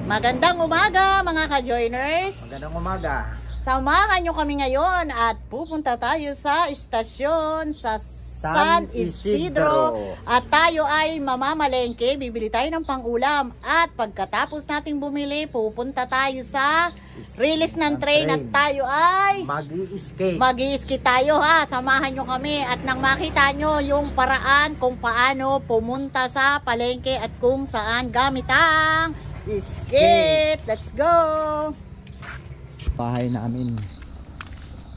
Magandang umaga mga ka-joiners. Magandang umaga. Samahan nyo kami ngayon at pupunta tayo sa istasyon sa San Isidro. At tayo ay mamamalengke, bibili tayo ng pang-ulam. At pagkatapos nating bumili, pupunta tayo sa release ng train at tayo ay mag-i-skate tayo ha. Samahan nyo kami at nang makita nyo yung paraan kung paano pumunta sa palengke at kung saan gamit ang skate. Let's go! Bahay namin.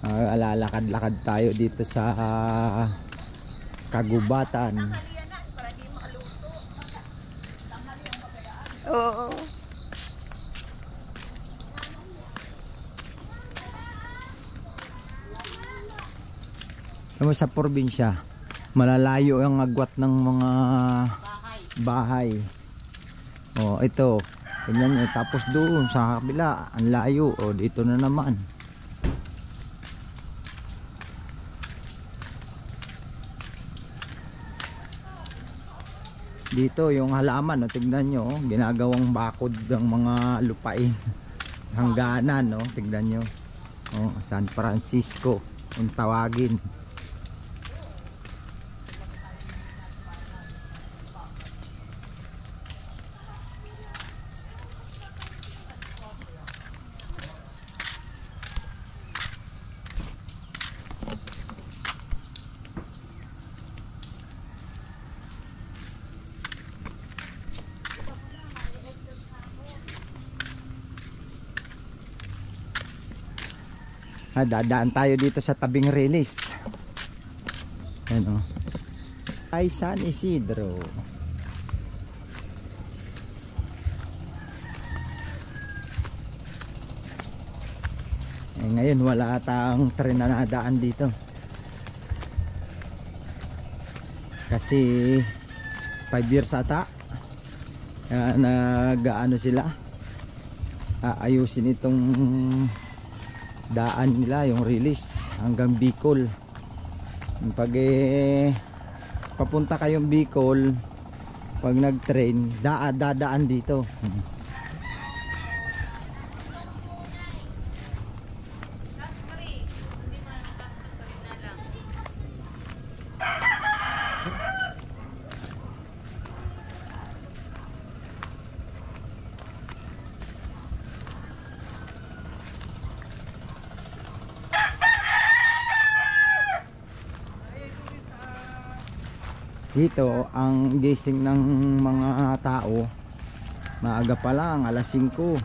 Lalakad-lakad tayo dito sa Kagubatan. Oo. Sa probinsya, malalayo ang agwat ng mga bahay. Oh, ito. Ganyan nyo. Tapos doon sa kabila, ang layo. O, dito na naman. Dito yung halaman, no? Tignan nyo. Ginagawang bakod ng mga lupain. Hangganan, no? Tignan nyo. Oh, San Francisco. Kung tawagin. Dadaan tayo dito sa tabing release. Ano? Ay San Isidro. Ngayon wala atang tren na nadaan dito. Kasi 5 years ata. Nag-ano sila? Ayusin itong daan nila, yung release hanggang Bicol. Pag papunta kayong Bicol, pag nag-train, dadaan dito. Dito ang gising ng mga tao maaga pa lang, alas 5.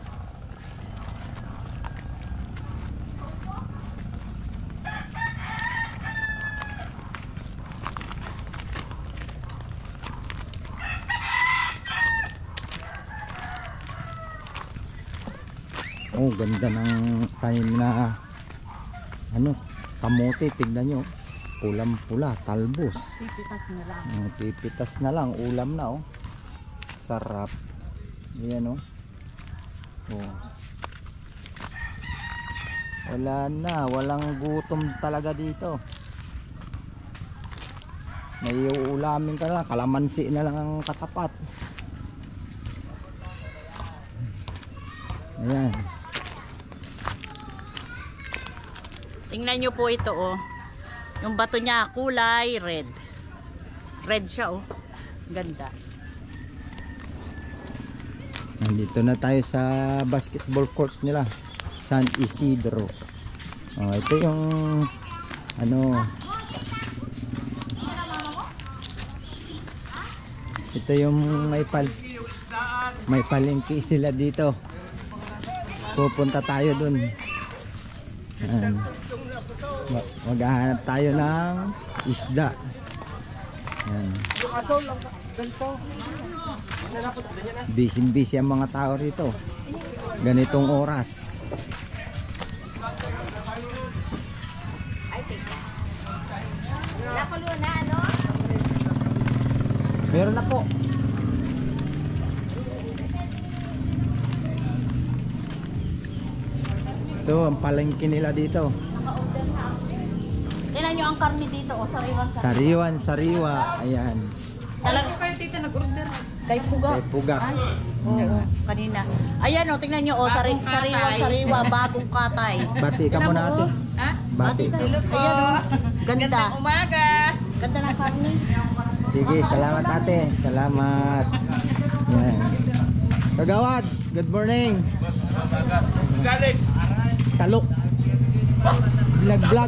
Oh, ganda ng tanim na ano, kamote, tignan nyo. Pulang-pula, talbos. Pipitas na lang. Pipitas na lang, ulam na oh. Sarap. Ayan oh. Oh. Wala na, walang gutom talaga dito. May uulamin ka na, kalamansi na lang ang katapat. Ayan. Tingnan nyo po ito oh. Yung bato niya kulay red. Red siya oh. Ganda. Nandito na tayo sa basketball court nila, San Isidro. Oh, ito yung ano, ito yung may palengke sila dito. Pupunta tayo dun. Maghahanap tayo ng isda. Busy ang mga tao rito ganitong oras. Meron na po. Ito ang palengke nila dito. Tingnan nyo ang karne dito, o sariwan sa. Sariwan, sariwa. Ayan. Talaga kayo tita nag-order. Kay Puga. Kay Puga. Ay, oo, kanina. Ayan o, tingnan nyo, o sariwa, bagong katay. Bati ka Tingnan muna mo, ate. oh. Ha? Bati. Ayan o, ganda. Umaga. Ganda ng karne. Sige, salamat ate. Salamat. Yan. Kagawad, good morning. Talok. Vlog.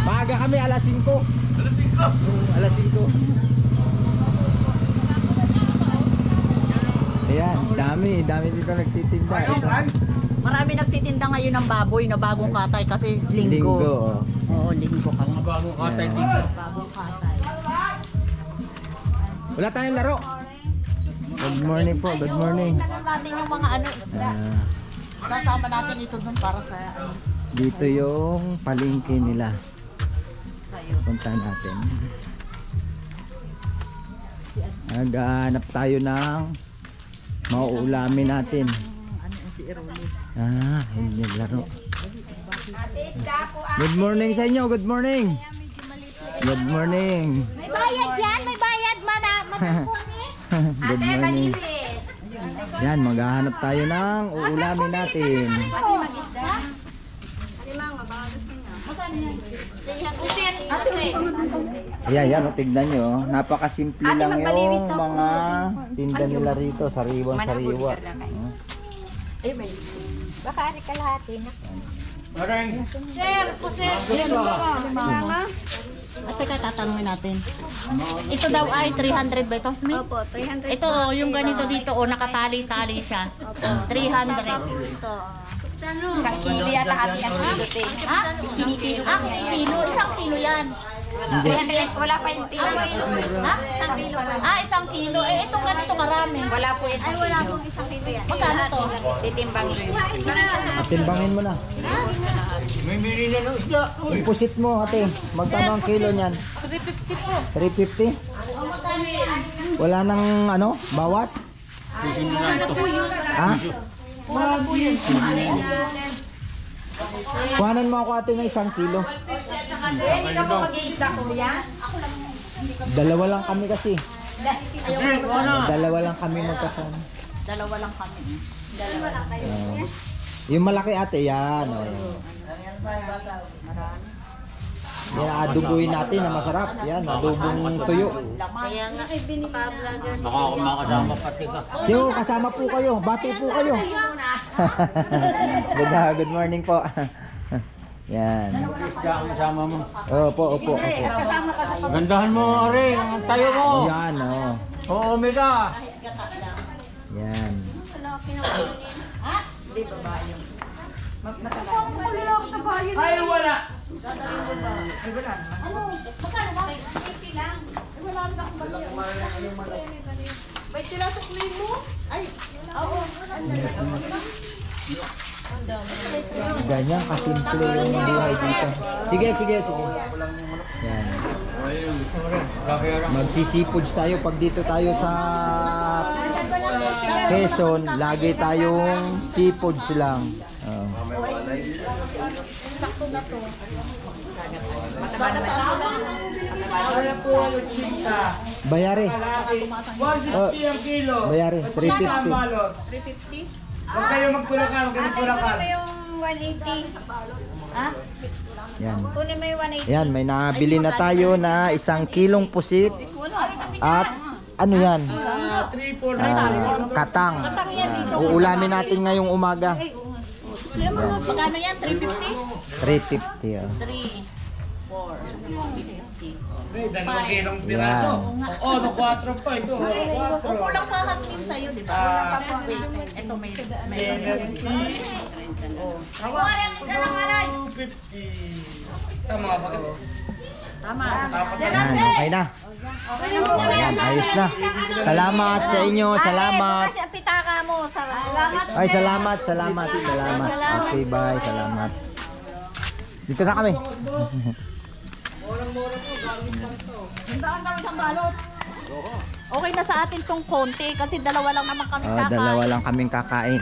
Maaga kami, alas 5. Alas 5. Ayan, dami dito nagtitinda. Ito. Marami nagtitinda ngayon ng baboy na bagong katay kasi linggo. Oh. Oo, linggo kasi. Bagong katay dito. Bagong katay. Wala tayong laro. Good morning po, good morning. Tingnan natin yung mga isda. Kasama natin ito dun para sa Dito yung palengke nila. sayo. Punta natin. Naghahanap tayo ng mauulamin natin. Ano yung si Irolis? Hindi naglaro. Good morning sa inyo, good morning. Good morning. May bayad yan, may bayad Good morning. Yan, maghahanap tayo ng uulamin natin. Ayan, tignan nyo. Napakasimple lang yung mga tinda nila rito. Sariwan-sariwa. Baka ari kalahati na. Maring. Sir, puser. At teka, tatanungin natin. Ito daw ay 300 ba ito, Smith? Opo, 300. Ito, yung ganito dito, nakatali-tali siya. 300. Isang kilo yata ati ang kilo te. Ha? Kinikilo. Kilo, isang kilo yan. Hindi. Wala pa yung kilo. Ha? Isang kilo. Isang kilo. Itong ganito karami. Wala po isang kilo. Wala po isang kilo yan. Magkano to? Titimbangin. Atimbangin mo na. May mili na ng isda. Ipusit mo ate. Magkano ang kilo niyan? 350 po. 350? Wala nang bawas? Ha? Kuhanan mo ako ate ng 1 kilo. Hindi ka po mag-iisda kuya? Dalawa lang kami kasi. Dalawa lang kami magkasama. Dalawa lang kami. Yung malaki ate, yan. Yan, adubuin natin na masarap. Yan, adubong tuyo. Kaya nga binipablagan. Baka ako makasama pati ka. Yo, kasama po kayo. Bati po kayo. Good morning po. Yan. Isda ang kasama mo. Opo. Gandahan mo, Are. Ang tayo mo. Yan, Oo, Mika. Yan. Ay, wala. May tilasok mo? Ay, oo. Ganyan kasimple yung buhay dito. Sige. Yan. Magsisipods tayo pag dito tayo sa Quezon, lagi tayong seafoods lang. Sakto na to. Bayari. 160 ang kilo. Bayari, 350. 350? Huwag kayo magtulakan, huwag kayo magtulakan. yung 180. Ha? Yan. Kunin mo yung 180. Yan, may nabili na tayo na 1 kilong pusit. At ano yan? 340. Katang. Uulamin natin ngayong umaga. Magkano yan? 350? 350. 3, 4, 50. Dalawang kilong piraso. Oh, no, 4 pa ito. Kung kulang pa hasmin sa'yo, di ba? Wait, ito may 250. Tama ba ito? Tama. Yan, okay na. Yan, ayos na. Salamat sa inyo, salamat. Kasi ang pitaka mo. Salamat. Ay, salamat. Okay, bye, salamat. Dito na kami. Okay na sa atin tong konti kasi dalawa lang naman kami kakain. Dalawa lang kaming kakain.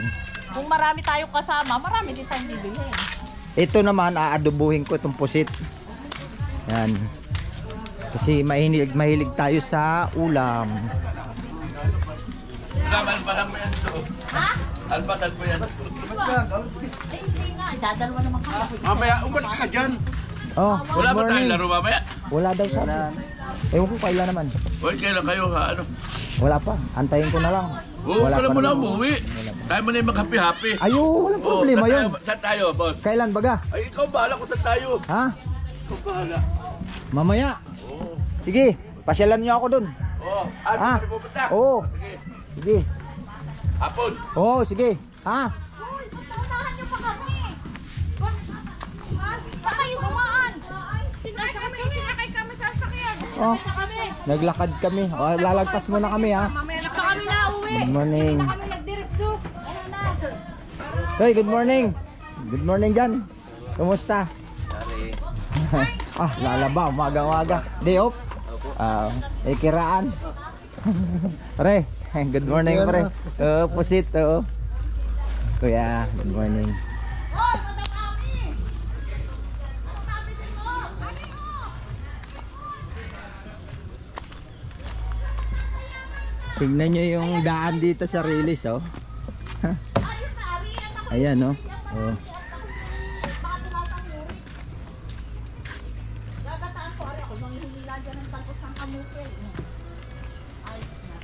Kung marami tayong kasama, marami din tayong bibilhin. Ito naman, aadobuhin ko itong pusit. Yan. Kasi mahilig tayo sa ulam. Alpatan mo yan to. Ha? Alpatan mo yan to. Ay, hindi nga. Dadalawa naman kami. Mamaya, umalis ka dyan. Oh, Wala good ba tayong morning. laro mamaya? Wala daw sabi. Ewan ko kailan naman. Hoy, kailan kayo ha? Ano? Wala pa. Antayin ko na lang. Oo, kailan mo na naman. umuwi. Tayo mo na yung mag-happy-happy. Ayo, walang problema yun. Saan tayo, boss? Kailan baga? Ay, ikaw bahala kung saan tayo. Ha? Ikaw bahala. Mamaya. Oo. Sige, pasyalan niyo ako dun. Oo. Ha? Ano pupunta? Oo. Sige. Sige. Hapon. Oo, sige. Ha? Uy, paunahan niyo pa kami. Saan kayo dumaan? Sinakay kami sa sakyan. Oh. Naglakad kami. Oh, lalagpas muna kami ha. Mamaya lang Kami na uwi. Good morning. Kami nagdirect-duk. Ano na? Hoy, good morning. Good morning dyan. Kumusta? Lalaba, umaga-umaga. Day off? Kiraan. Pre, good morning pre. Pusit, Kuya, good morning. Hoy, madam Ami. Ano sabi mo? Tignan nyo yung daan dito sa release, oh. Ayos na, ariyan ako. Ayan, oh. Oh. Baka tumatanguri. Gagataan ko, ari ako. Manghihila dyan ng talpos ng kamutin. Ayos na.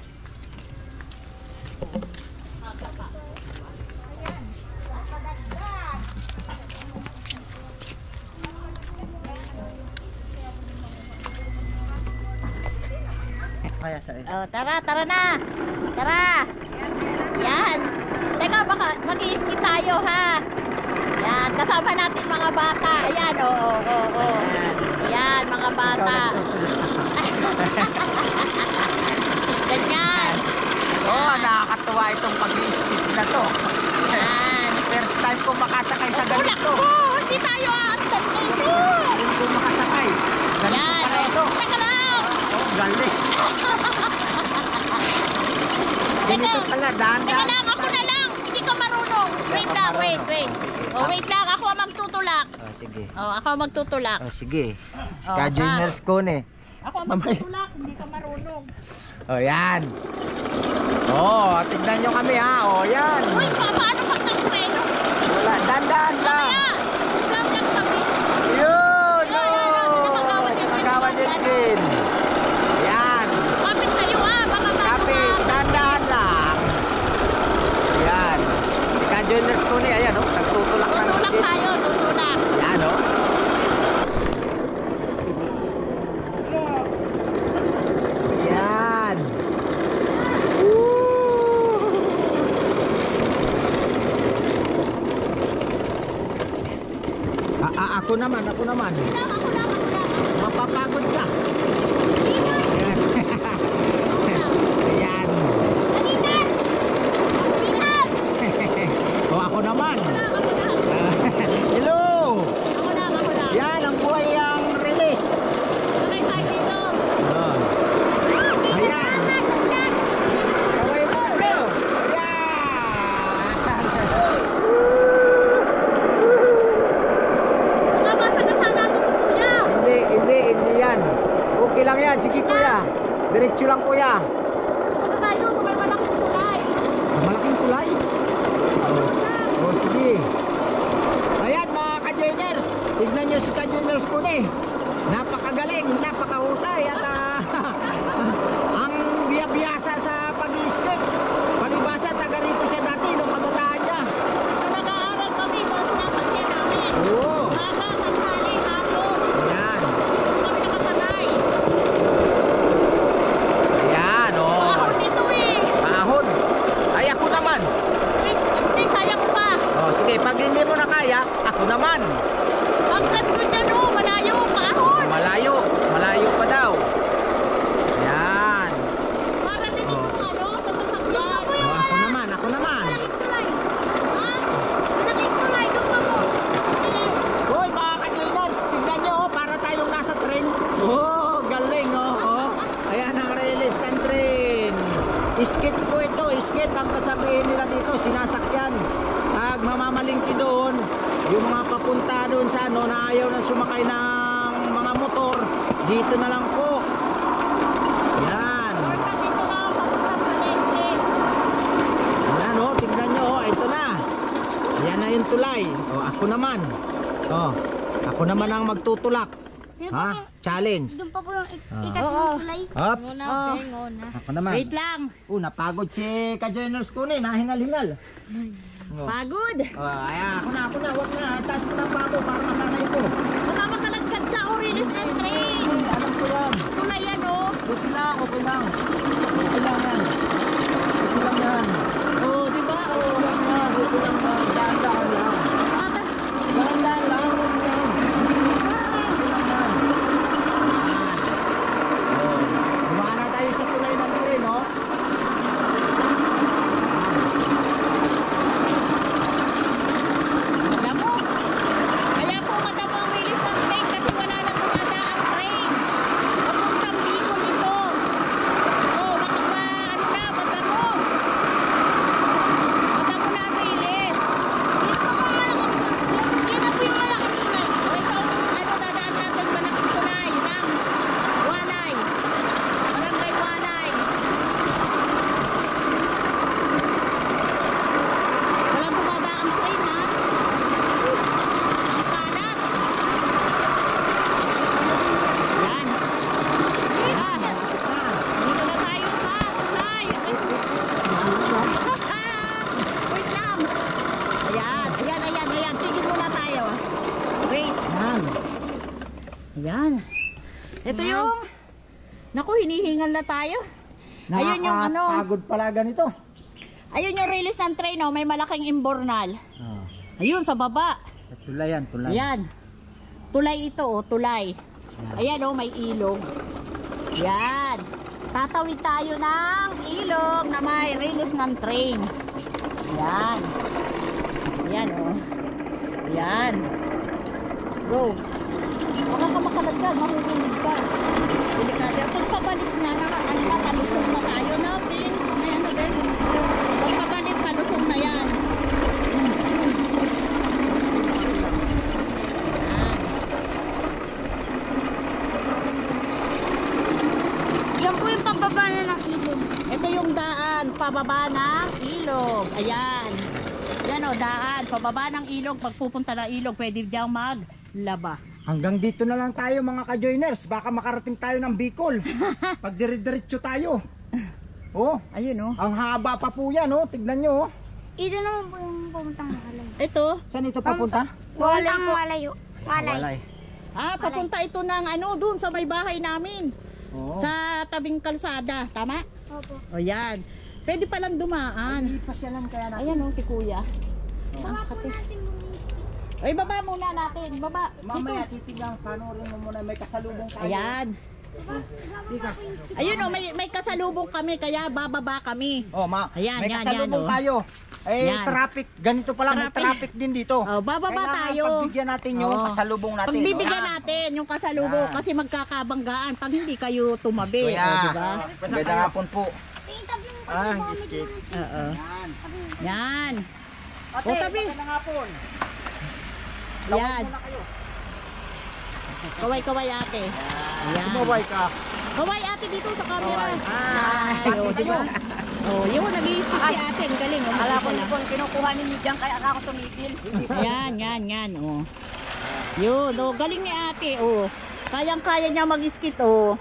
Kaya sa Oh, tara na. Tara. Yan. Teka, baka mag-i-ski tayo ha. Yan, kasama natin mga bata. Ayan, oo. Ayan, mga bata. Ganyan. Oh, nakakatuwa itong pag-i-skip na to. Yan. First time ko makasakay sa Ulak ganito. po! Hindi tayo aasan dito! Hindi ko makasakay. Ganito Yan. pala ito. Teka lang! Oh, galing. Ganito pala, Teka dahan-dahan. lang, ako na lang! Hindi ka marunong! Wait lang, wait. Oh, wait lang, ako ang magtutulak. Oh, sige. Oh, ako ang magtutulak. Oh, sige. Oh, Ka-juniors ko ne. Ako ang magtutulak, hindi ka marunong. Oh, yan. Oh, tignan nyo kami ha. Oh, yan. Uy, paano pag nag-treno? Wala, dahan-dahan lang. Kaya, lang kami. Yun! Ayun, sinakagawan niya. Sinakagawan niya din. Yan. Kapit kayo baka Kapit, dahan-dahan lang. Yan. Ka-juniors ko ne. Ayan, oh. Nagtutulak ng tutulak skate. tayo, tutulak. Yan, oh. Yan. Ako naman. Ako lang. Mapapagod ka. Yan. Yan. Halika! Halika! O ako naman. Hello. Ako lang. Yan ang buhay ang release. Tuloy tayo dito. Oh. Ayan. Kaway mo, bro. Baka masagasan natin si Kuya. Hindi yan. Okay lang yan. Sige kuya. Diretso lang kuya. Baka tayo, may malaking tulay. Sa malaking tulay. Oh, sige. Ayan mga ka-juniors. Tignan nyo si ka-juniors ko ni. Napakagaling, napakahusay at ang biyabiyasa sa pag-i-skate. Palibasa, taga rito siya dati nung kabataan niya. Nag-aaral kami, bago napagyan namin. Oo. Baka, tanghali, hapon. Ayan. Kami nakasanay. Ayan, oh. Ahon dito Ahon. Ay, ako naman. Wait, hindi, kaya ko pa. Oh, sige, pag hindi mo na kaya, ako naman. Ang ganda dyan, malayo, paahon. Malayo pa daw. Ayan. Para din yung sa sasakyan. Oh, ako naman. Ha? Malaking tulay, doon pa mo. Hoy, mga ka-juniors, tignan nyo, oh, para tayong nasa train. Oh, galing, oh. Ayan ang realistan train. Skate po ito, skate ang kasabihin nila dito, sinasakyan. Pag mamamalingki doon, yung mga papunta papunta doon sa ano na ayaw na sumakay ng mga motor, dito na lang po. Yan. Shortcut dito na, papuntang palengke. Yan o, tingnan nyo o, ito na. Yan na yung tulay. O, ako naman. O, ako naman ang magtutulak. Ha? Challenge. Doon pa po yung Ah. ikatlong tulay. Ops. Ako naman. Wait lang. Napagod si ka-joiners ko na eh, nahingal-hingal. Pagod. Ayan, ako na, wag na. Taas mo ng bago para masanay ko. Baka makalagkat ka o release and train. Alam ko yan. Tulay yan o. Okay lang, okay lang. Okay lang yan. Okay lang yan. Oh, di ba? Oh. Okay lang yan, okay lang yan. Dahan-dahan lang. Dahan-dahan lang. Kumana tayo sa tulay ng tren, no? Alam mo, kaya po madamo ang release ng train kasi wala nang dumadaang train. Papuntang Bicol ito. Oh, madamo. Madamo na ang release. Dito ka malaki. Yan na po yung malaking tulay. O ikaw, dadaan natin malaking tulay ng Walay. Barangay Walay. Walang dumadaang train, ha? Ang kalat. Yan. Yan. Dito na tayo sa tulay. Wait lang. Ayan. Tigil muna tayo. Great. Yan. Ayan. Ito yung... Naku, hinihingal na tayo. Ayun yung ano. Nakakapagod pala ganito. Ayun yung release ng train, oh. May malaking imbornal. Ayun, sa baba. Tulay yan, tulay. Ayan. Tulay ito, oh. Tulay. Ayan, oh. May ilog. Ayan. Tatawid tayo ng ilog na may release ng train. Ayan. Ayan, oh. Ayan. Go. Baka ka makalagyan, mahuhulog ka. Delikado. Pagpabalik na, palusog na tayo natin. May ano din. Pagpabalik, palusog na yan. Yan po yung pababa na ng ilog. Ito yung daan, pababa ng ilog. Ayan. Yan o, daan, pababa ng ilog. Pagpupunta ng ilog, pwede diyang maglaba. Hanggang dito na lang tayo mga ka-joiners. Baka makarating tayo ng Bicol. Pag dire-diretso tayo. Oh, Ayun o. ang haba pa po yan, oh. Tignan nyo, oh. Ito naman po yung papuntang Walay. Ito, Saan ito papunta? Papuntang Walayo. Walay. papunta ito ng ano, dun sa may bahay namin. Oo. Sa tabing kalsada, tama? Opo. O yan. Pwede palang dumaan. Hindi pa siya lang kaya natin. Ayan o, si kuya. Baka po natin bumisik. Ay, baba muna natin. Baba. Mamaya Dito. titignan, panoorin mo muna, may kasalubong tayo. Ayan. Sige. Ayun o, may kasalubong kami, kaya bababa kami. Oh, Ayan, may yan, kasalubong yan, oh. tayo. Eh, Yan. traffic. Ganito pala, may traffic din dito. Oh, bababa Kailangan tayo. pagbigyan natin yung Oo. kasalubong natin. Pagbibigyan no? natin yung kasalubong Yan. kasi magkakabanggaan pag hindi kayo tumabi. Kuya, O, diba? magandang hapon po. Tingin tabi yung Ah, tabi mo. git-git. Oo. Yan. Yan. Ate, O, tabi. magandang hapon. Yan. Muna kayo. Kaway-kaway ate. Yan. Sumabay ka. Kaway ate dito sa camera. Kaway. Ay, Pati o, diba? kayo. Oh, yun, nag-i-stick si ate. Ang galing. Oh, Alam ko mag-isa kung kinukuha ninyo dyan kaya ako tumigil. lang. Yan. Oh. Yun, oh, galing ni ate. Oh. Kayang-kaya niya mag-skit. Oh.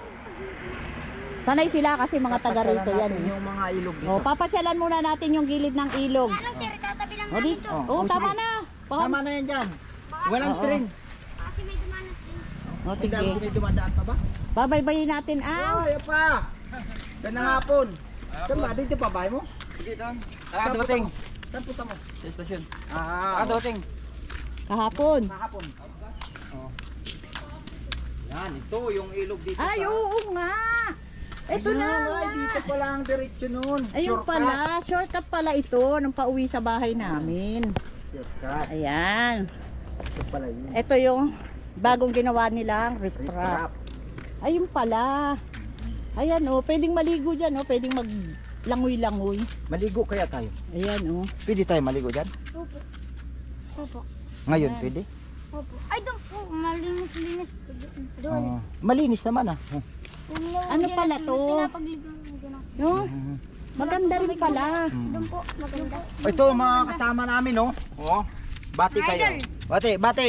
Sanay sila kasi mga taga rito Papasyalan yan. natin Eh. yung mga ilog dito. Oh, papasyalan muna natin yung gilid ng ilog. Anong sir, tatabi lang O, natin di, to. oh, tama sige. na. Tama na yan dyan. Walang Oo. train. Kasi may dumanat din. O, Sige. sige. May dumadaan pa ba? Babaybayin natin ang... Oh, yan pa. Gandang hapon. Saan ba? Dito pa bahay mo? Dito. Dumating. Saan punta mo? Sa estasyon. Ah, Dumating. kahapon. kahapon. Oh. Yan, ito yung ilog dito. Ay, oo nga. Ito Ayan, na ay, nga. dito pala ang diretso nun. Ayun Shortcut. pala, shortcut pala ito nung pauwi sa bahay namin. Shortcut. Ayan. Ito pala yun. Ito yung bagong ginawa nilang Riprap. riprap. Ayun pala. Ayan oh, pwedeng maligo dyan oh, pwedeng maglangoy-langoy. Maligo kaya tayo? Ayan oh. Pwede tayo maligo dyan? Opo. Opo. Ngayon, Ayan. pwede? Opo. Ay, doon po. Malinis-linis po. Doon. Malinis naman ah. Ano pala to? Pinapagligaw mo dyan ako. No? Maganda rin pala. Doon po. Maganda. Ito mga kasama namin oh. Oh. Bati kayo. Bati.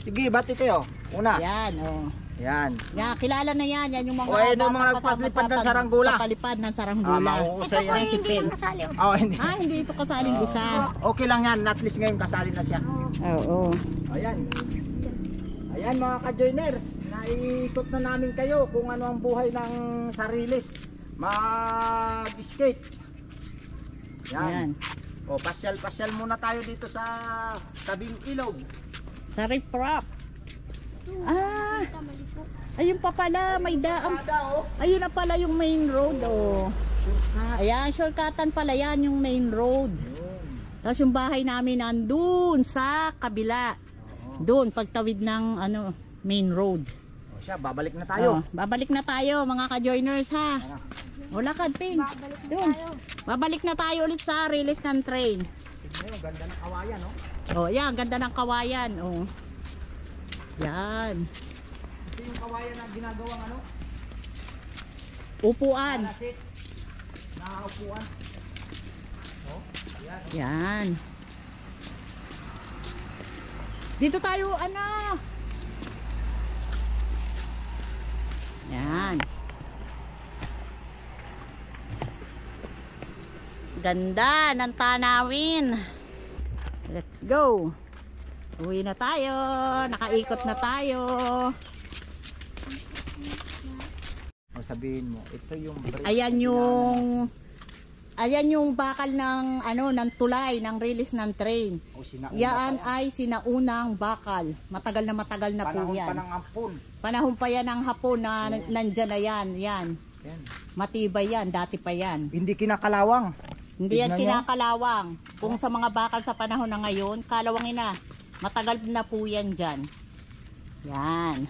Sige, bati kayo. Una. Yan, oh. Yan. Yan, kilala na yan. Yan yung mga O, ayun yung mga kasama nagpapalipad sa ng saranggula. Papalipad ng saranggula. Mauusay Ito po yan. yung hindi lang kasali. Oh, hindi. Hindi ito kasaling isa. Okay lang yan. At least ngayon kasali na siya. Oo. Ayan. Ayan mga ka-joiners. Naiikot na namin kayo kung ano ang buhay ng sarilis. Mag-skate. Yan. Yan. O, pasyal-pasyal muna tayo dito sa tabing ilog. Sa riprap. Ayun pa pala, may daan. Ayun na pala yung main road, oh. Ayan, shortcutan pala yan yung main road. Tapos yung bahay namin nandun sa kabila. Doon, pagtawid ng ano, main road. O siya, babalik na tayo. Babalik na tayo mga ka-joiners ha. O lakad, Ping. Doon. Babalik na tayo ulit sa release ng train. Tingnan, ganda ng kawayan, no? Oh, yan, ganda ng kawayan, oh. Yan. Ito yung kawayan na ginagawang ano? Upuan. Palasit. Nakaupuan. Yan. Dito tayo, ano? Yan. Ganda ng tanawin. Let's go. Uwi na tayo. Nakaikot na tayo. O sabihin mo, ito yung bridge. Ayan yung bakal ng ano ng tulay ng release ng train. O sinauna Yan pa ay sinaunang bakal. Matagal na po panahon yan. pa ng ampon. Panahon pa yan ng hapon na nandyan na yan. Yan. Yan. Matibay yan. Dati pa yan. Hindi kinakalawang. Hindi yan Tignan nyo. kinakalawang. Kung sa mga bakal sa panahon na ngayon, kalawangin na. Matagal na po yan dyan. Yan.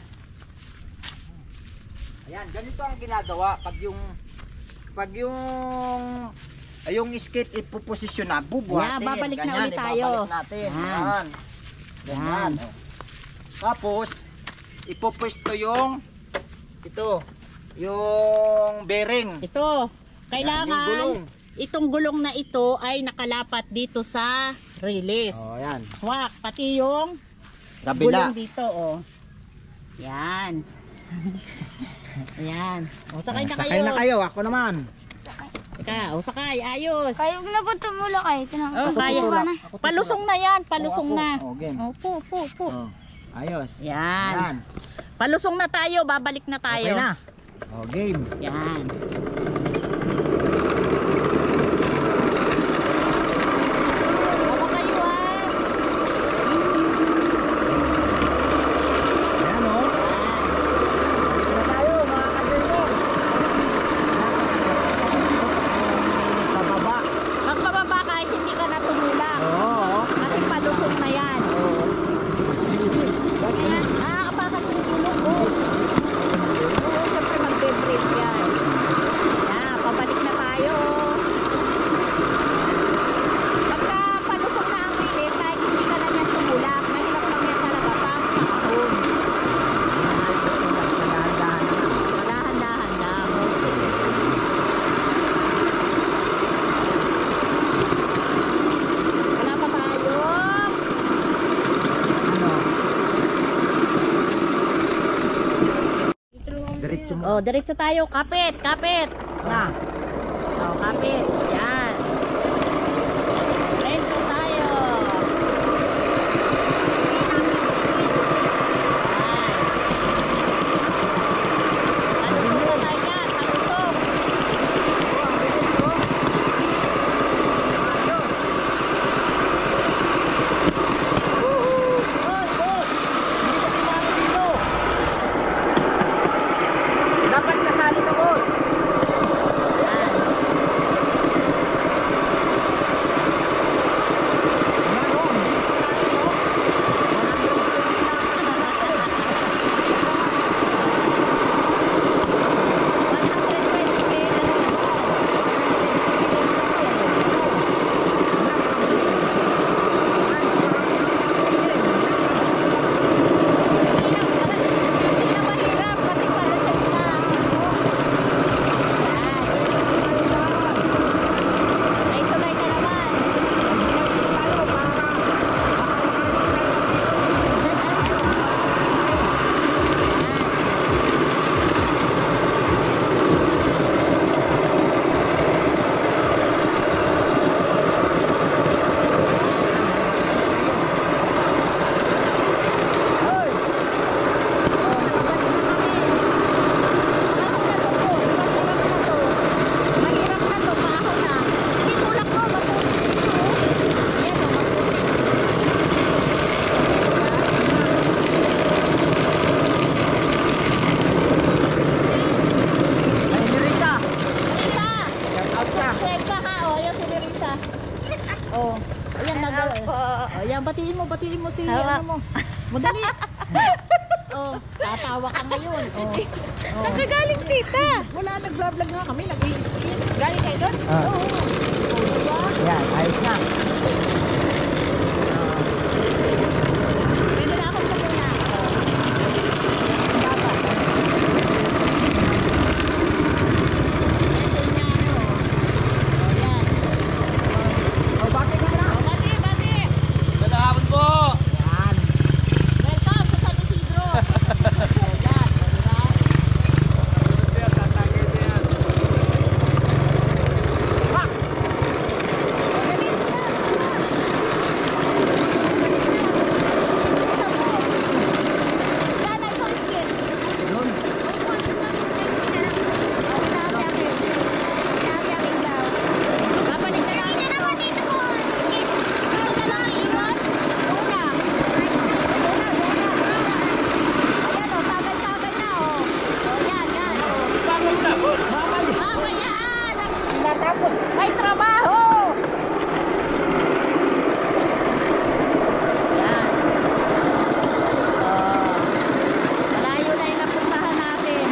Ayan, ganito ang ginagawa pag yung skate ipoposisyon na, bubuhatin. Yan, babalik na Ganyan, ulit tayo. ibabalik natin. Yan. Yan. Ganyan. Yan. Tapos, ipopwesto yung bearing. Ito, Yung kailangan gulong. itong gulong na ito ay nakalapat dito sa release. Oh, yan. Swak, pati yung Kabila. gulong dito, oh. Yan. Ayan. O, sakay na kayo. Sakay na kayo, ako naman. Teka, o sakay, ayos. Kayo na po tumulak kayo. Oh, kaya. Palusong na yan, palusong O, ako. na. O, game. Opo. Oh, ayos. Yan. Palusong na tayo, babalik na tayo. Okay na. O, game. Yan. Bawa kayo Ayan o. Dito na tayo, mga ka-joiner. Sa baba. Pag pababa kahit hindi ka na tumulak. Oo. Kasi palusong na yan. Kapag tumulong ko. Oo, siyempre magbe-break yan. Yan, pabalik na tayo. Pagka palusong na ang release, kahit hindi ka na yan tumulak, mahirap lang yan talaga pang pakahon. Dahan-dahan lang. Wala pa tayo. Diretso mo. Oh, diretso tayo. Kapit. Na. Oh, kapit. Yan. Diretso tayo. Yan. Palusong na tayo yan. Palusong. Dapat kasali ka, boss. batiin mo si ano mo. Madali. Oh, tatawa ka ngayon. Oh. Saan ka galing, tita? Wala, nag-vlog nga kami, nag-i-skin. Galing kayo doon? Oo. Diba? Yan, ayos na. Pwede na akong kumuna. Dapat. Yes, yan, oh. Oh, yan. O, bakit na na? Oh, bati, bati. Salamat po. Yan. Welcome sa San Isidro. Oh, yan. Oh, diba? May trabaho! Yan. Malayo na yung napuntahan natin.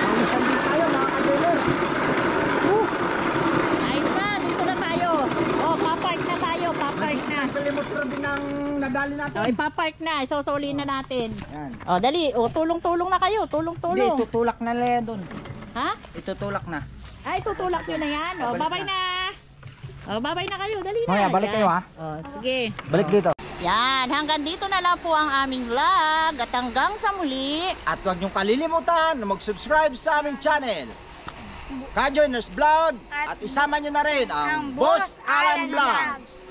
Alisan din tayo, mga kadulo. Ayos na, dito na tayo. Oh, papark na tayo, papark na. Kilometro din ang nadali natin. Oh, ipapark na, isusuli na natin. Yan. Oh, dali. Oh, tulong-tulong na kayo, Hindi, tulong-tulong. tutulak na lang doon. Ha? Itutulak na. Ay, tutulak nyo na yan. Oh, babay na. Oh, babay na kayo, dali na. Mamaya, balik Yan. kayo, ha? Oh, sige. Balik dito. Yan, hanggang dito na lang po ang aming vlog. At hanggang sa muli. At huwag niyong kalilimutan na mag-subscribe sa aming channel. Ka-Joiners Vlog. At isama niyo na rin ang Boss Alan Vlogs.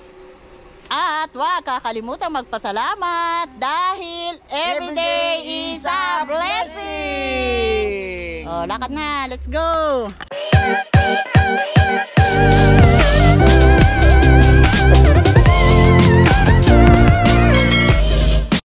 At huwag kakalimutan magpasalamat dahil everyday is a blessing. Oh, lakad na. Let's go.